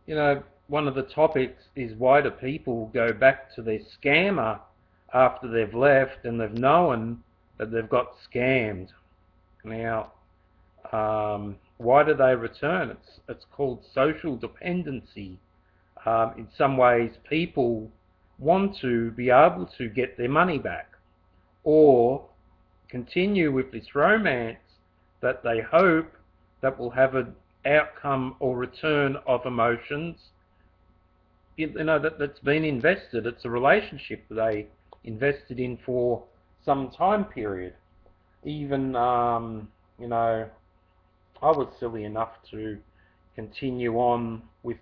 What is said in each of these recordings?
One of the topics is, why do people go back to their scammer after they've left and they've known that they've got scammed? Now, why do they return? It's called social dependency. In some ways, people want to be able to get their money back, or continue with this romance that they hope that will have an outcome or return of emotions that's been invested. It's a relationship that they invested in for some time period. Even I was silly enough to continue on with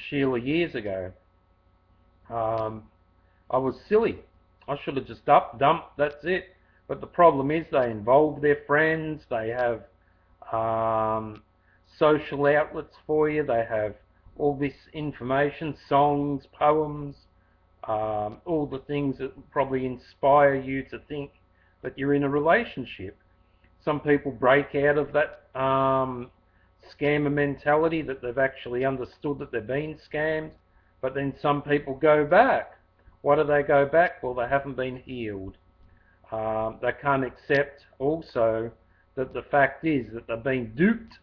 Sheila years ago. I was silly. I should have just dumped, that's it. But the problem is, they involve their friends, they have social outlets for you, they have all this information, songs, poems, all the things that probably inspire you to think that you're in a relationship. Some people break out of that scammer mentality, that they've actually understood that they're being scammed, but then some people go back. Why do they go back? Well, they haven't been healed. They can't accept also that the fact is that they've been duped,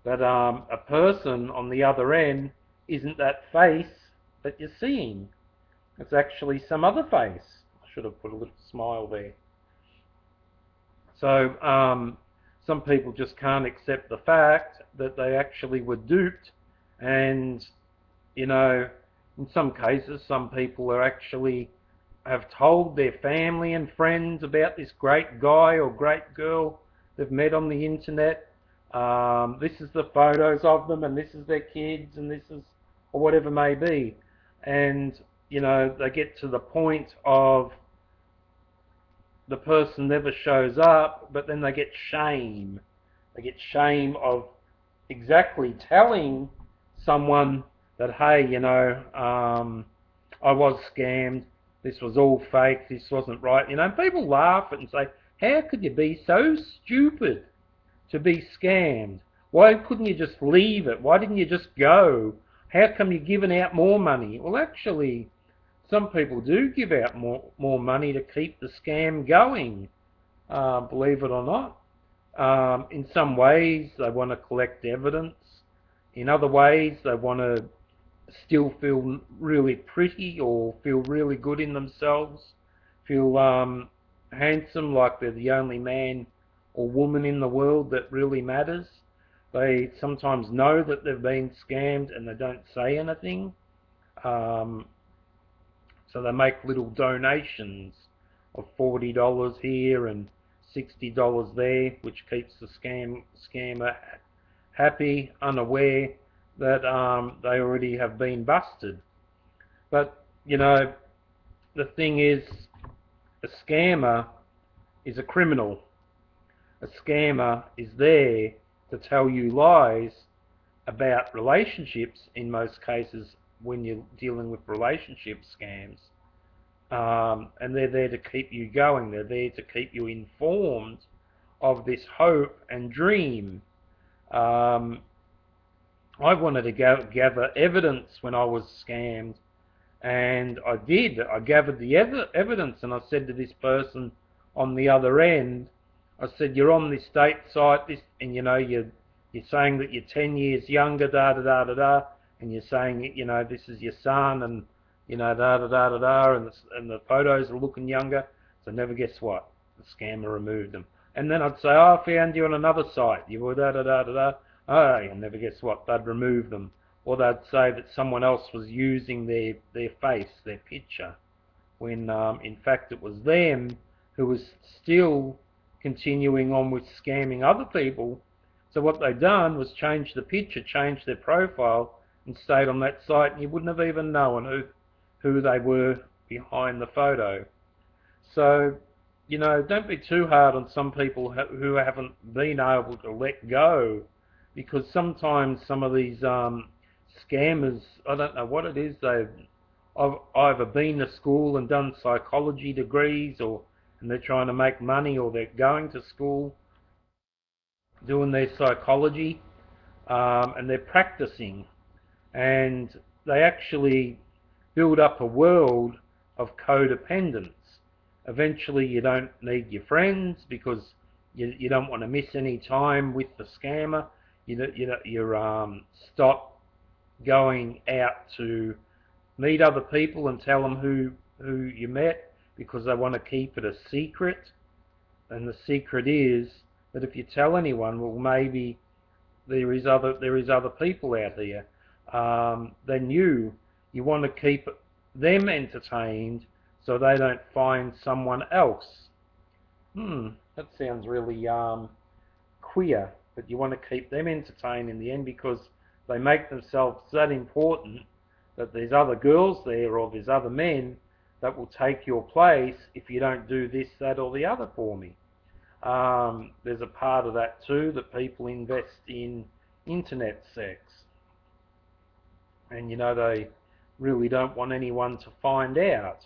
that a person on the other end isn't that face that you're seeing. It's actually some other face. I should have put a little smile there. So some people just can't accept the fact that they actually were duped, and in some cases, some people are actually have told their family and friends about this great guy or great girl they've met on the internet. This is the photos of them, and this is their kids, and this is, or whatever it may be. And they get to the point of the person never shows up, but then they get shame. They get shame of exactly telling someone that, hey, I was scammed, this was all fake, this wasn't right. People laugh and say, how could you be so stupid to be scammed? Why couldn't you just leave it? Why didn't you just go? How come you're giving out more money? Well, actually, some people do give out more money to keep the scam going, believe it or not. In some ways, they want to collect evidence. In other ways, they want to still feel really pretty or feel really good in themselves, feel handsome, like they're the only man or woman in the world that really matters. They sometimes know that they've been scammed and they don't say anything. So they make little donations of $40 here and $60 there, which keeps the scammer happy, unaware that they already have been busted. But the thing is, a scammer is a criminal. A scammer is there to tell you lies about relationships, in most cases when you're dealing with relationship scams. And they're there to keep you going. They're there to keep you informed of this hope and dream. I wanted to gather evidence when I was scammed, and I did. I gathered the evidence, and I said to this person on the other end, I said, you're on this date site, and you're saying that you're 10 years younger, da da da da da, and you're saying, this is your son, and da da da da da, and the photos are looking younger. So never guess what? The scammer removed them. And then I'd say, oh, I found you on another site. You were da da da da da. Oh, and never guess what? They'd remove them. Or they'd say that someone else was using their face, their picture, when in fact it was them who was still continuing on with scamming other people. So what they'd done was change the picture, change their profile, and stayed on that site, and you wouldn't have even known who they were behind the photo. So, don't be too hard on some people who haven't been able to let go, because sometimes some of these scammers, I don't know what it is, they've either been to school and done psychology degrees, and they're trying to make money, or they're going to school doing their psychology, and they're practicing, and they actually build up a world of codependence. Eventually, you don't need your friends because you don't want to miss any time with the scammer. You stop going out to meet other people and tell them who you met because they want to keep it a secret. And the secret is that if you tell anyone, well, maybe there is other people out there. Then you want to keep them entertained so they don't find someone else. That sounds really queer, but you want to keep them entertained in the end because they make themselves that important that there's other girls there or there's other men that will take your place if you don't do this, that, or the other for me. There's a part of that too that people invest in internet sex, and they really don't want anyone to find out,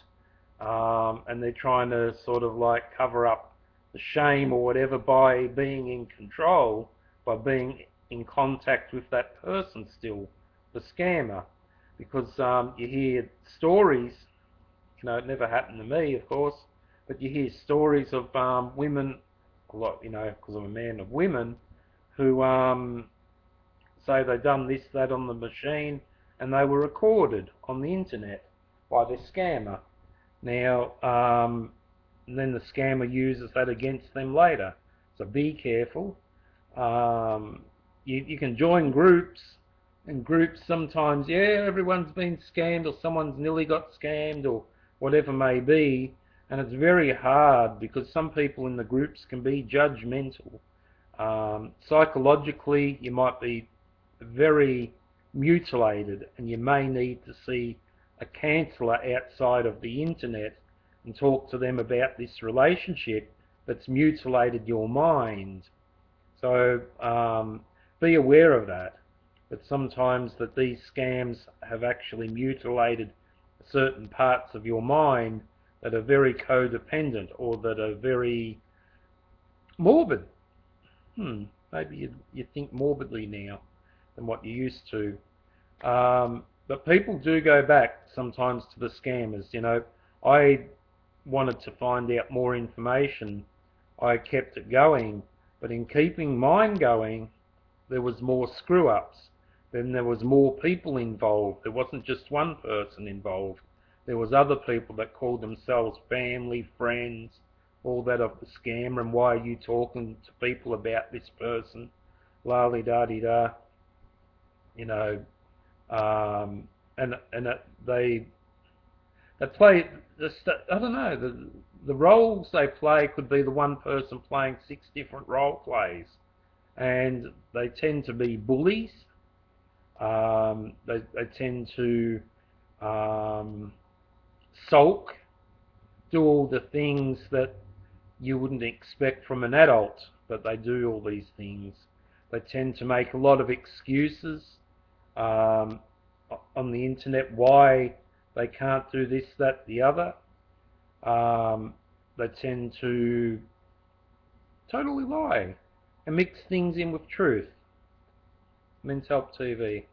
and they're trying to sort of like cover up the shame or whatever by being in control, by being in contact with that person still, the scammer, because you hear stories. It never happened to me, of course, but you hear stories of women, a lot, because I'm a man of women, who say they've done this, that on the machine, and they were recorded on the internet by the scammer. Now, and then the scammer uses that against them later. So be careful. You can join groups, and groups sometimes, everyone's been scammed, or someone's nearly got scammed, or whatever may be, and it's very hard because some people in the groups can be judgmental. Psychologically, you might be very mutilated, and you may need to see a counsellor outside of the internet and talk to them about this relationship that's mutilated your mind. So be aware of that sometimes that these scams have actually mutilated certain parts of your mind that are very codependent or that are very morbid. Maybe you think morbidly now than what you used to. But people do go back sometimes to the scammers. I wanted to find out more information. I kept it going, but in keeping mine going, there was more screw-ups. Then there was more people involved. There wasn't just one person involved. There was other people that called themselves family, friends, all that of the scammer, and why are you talking to people about this person? La-di-da-di-da. They play, I don't know, the roles they play could be the one person playing 6 different role plays, and they tend to be bullies. They tend to sulk, do all the things that you wouldn't expect from an adult, but they do all these things. They tend to make a lot of excuses on the internet why they can't do this, that, the other. They tend to totally lie and mix things in with truth. Men's Help TV.